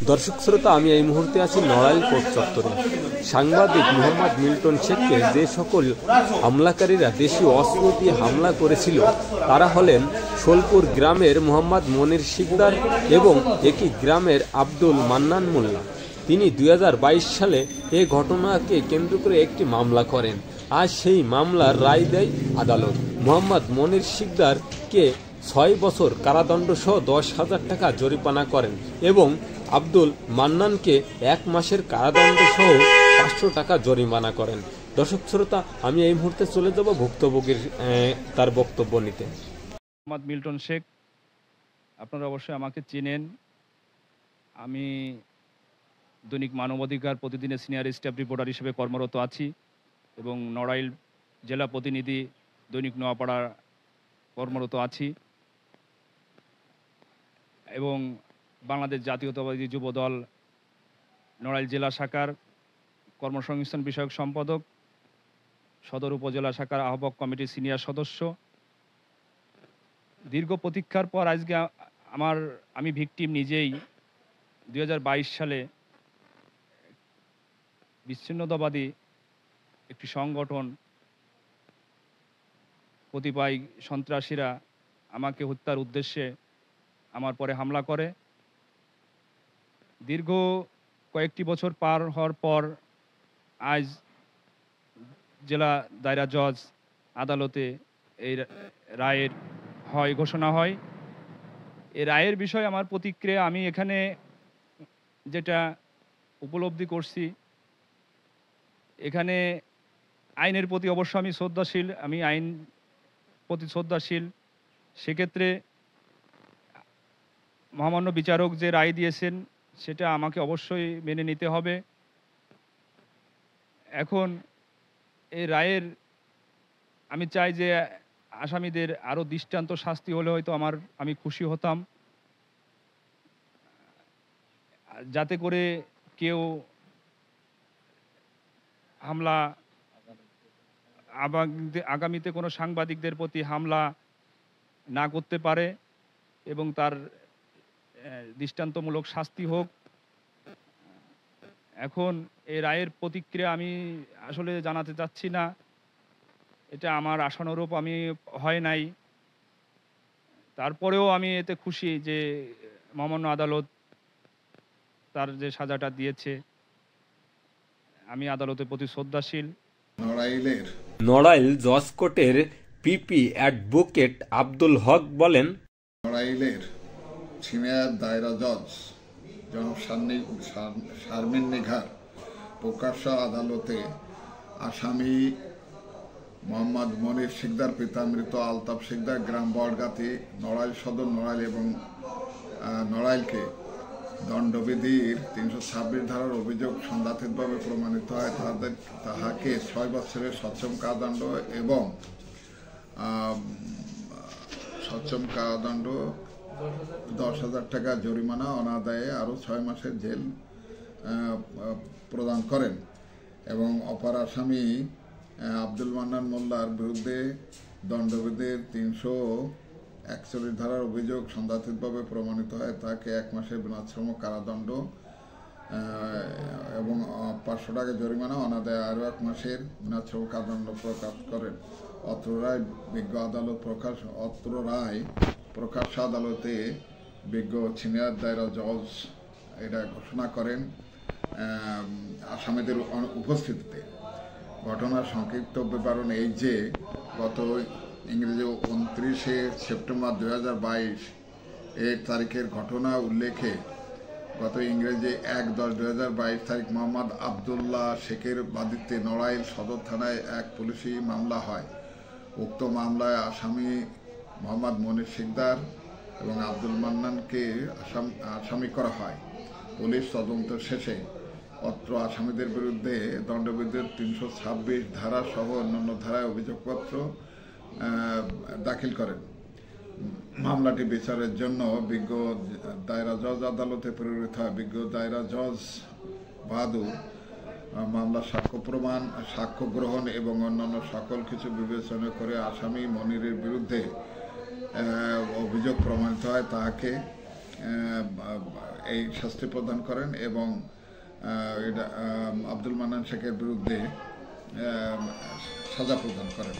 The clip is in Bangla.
দর্শক শ্রোতা, আমি এই মুহূর্তে আছি নড়াইল কোর্ট চত্বরে। সাংবাদিক মোহাম্মদ মিল্টন শেখকে যে সকল হামলাকারীরা দেশীয় অস্ত্র দিয়ে হামলা করেছিল তারা হলেন সোলপুর গ্রামের মোহাম্মদ মনির শিকদার এবং একই গ্রামের আব্দুল মান্নান মোল্লা। তিনি 2022 সালে এ ঘটনাকে কেন্দ্র করে একটি মামলা করেন। আজ সেই মামলার রায় দেয় আদালত। মোহাম্মদ মনির শিকদারকে 6 বছর কারাদণ্ড সহ 10,000 টাকা জরিমানা করেন এবং আব্দুল মান্নানকে 1 মাসের কারাদণ্ড সহ 500 টাকা জরিমানা করেন। দর্শক শ্রোতা, আমি এই মুহূর্তে চলে যাব ভুক্তভোগীর তার বক্তব্য নিতে। মোহাম্মদ মিল্টন শেখ, আপনারা অবশ্যই আমাকে চেনেন। আমি দৈনিক মানবাধিকার প্রতিদিনের সিনিয়র স্টাফ রিপোর্টার হিসেবে কর্মরত আছি এবং নড়াইল জেলা প্রতিনিধি দৈনিক নোয়াপাড়া কর্মরত আছি এবং বাংলাদেশ জাতীয়তাবাদী যুব দল নড়াইল জেলা শাখার কর্মসংস্থান বিষয়ক সম্পাদক, সদর উপজেলা শাখার আহ্বায়ক কমিটির সিনিয়র সদস্য। দীর্ঘ প্রতীক্ষার পর আজকে আমি ভিকটিম নিজেই 2022 সালে বিচ্ছিন্নতাবাদী একটি সংগঠন কতিপয় সন্ত্রাসীরা আমাকে হত্যার উদ্দেশ্যে আমার পরে হামলা করে। দীর্ঘ কয়েকটি বছর পার হওয়ার পর আজ জেলা দায়রা জজ আদালতে এই রায়ের ঘোষণা হয়। এই রায়ের বিষয়ে আমার প্রতিক্রিয়া, আমি এখানে যেটা উপলব্ধি করছি, এখানে আইনের প্রতি অবশ্য আমি শ্রদ্ধাশীল, আমি আইন প্রতি শ্রদ্ধাশীল। সেক্ষেত্রে মহামান্য বিচারক যে রায় দিয়েছেন সেটা আমাকে অবশ্যই মেনে নিতে হবে। এখন এই রায়ের আমি চাই যে আসামিদের আরও দৃষ্টান্ত শাস্তি হলে হয়তো আমি খুশি হতাম, যাতে করে কেউ হামলা আগামীতে কোনো সাংবাদিকদের প্রতি হামলা না করতে পারে এবং তার দৃষ্টান্তমূলক শাস্তি হোক। এখন এই রায়ের প্রতিক্রিয়া আমি আসলে জানাতে চাচ্ছি না, এটা আমার আশানুরূপ আমি হয় নাই। তারপরেও আমি এতে খুশি যে মহামান্য আদালত তার যে সাজাটা দিয়েছে, আমি আদালতের প্রতি শ্রদ্ধাশীল। নড়াইল জজ কোর্টের পিপি অ্যাডভোকেট আব্দুল হক বলেন, নড়াইলের সিনিয়র দায়রা জজ জনাব শারমিন নিঘার প্রকাশ্য আদালতে আসামি মোহাম্মদ মনির শিকদার পিতা মৃত আলতাফ শিকদার, গ্রাম বড়গাতি, নড়াইল সদর, নড়াইল এবং নড়াইলকে দণ্ডবিধির 326 ধারার অভিযোগ সংঘাতিকভাবে প্রমাণিত হয়। তাহাকে 6 বছরের সশ্রম কারাদণ্ড এবং সশ্রম কারাদণ্ড 10,000 টাকা জরিমানা অনাদায়ে আরও 6 মাসের জেল প্রদান করেন এবং অপর আসামি আব্দুল মান্নান মোল্লার বিরুদ্ধে দণ্ডবিধির 341 ধারার অভিযোগ সংঘাতিকভাবে প্রমাণিত হয়। তাকে 1 মাসের বিনাশ্রম কারাদণ্ড এবং 500 টাকা জরিমানা অনাদায়ে আরও 1 মাসের বিনাশ্রম কারাদণ্ড প্রকাশ করেন। অত্র রায় প্রকাশ্য আদালতে বিজ্ঞ সিনিয়র দায়রা জজ এটা ঘোষণা করেন আসামিদের উপস্থিতিতে। ঘটনার সংক্ষিপ্ত বিবরণ এই যে, গত ইংরেজি 29শে সেপ্টেম্বর 2022 এর তারিখের ঘটনা উল্লেখে গত ইংরেজি 1/10/2022 তারিখ মোহাম্মদ আবদুল্লাহ শেখের বাদীতে নড়াইল সদর থানায় এক পুলিশি মামলা হয়। উক্ত মামলায় আসামি মোহাম্মদ মনির শিকদার এবং আব্দুল মান্নানকে আসামি করা হয়। পুলিশ তদন্ত শেষে অত্র আসামিদের বিরুদ্ধে দণ্ডবিধির 326 ধারা সহ অন্যান্য ধারায় অভিযোগপত্র দাখিল করেন। মামলাটি বিচারের জন্য বিজ্ঞ দায়রা জজ আদালতে প্রেরিত হয়। বিজ্ঞ দায়রা জজ বাহাদুর মামলার সাক্ষ্য গ্রহণ এবং অন্যান্য সকল কিছু বিবেচনা করে আসামি মনিরের বিরুদ্ধে অভিযোগ প্রমাণিত হয়। তাহাকে এই শাস্তি প্রদান করেন এবং আব্দুল মান্নান শেখের বিরুদ্ধে সাজা প্রদান করেন।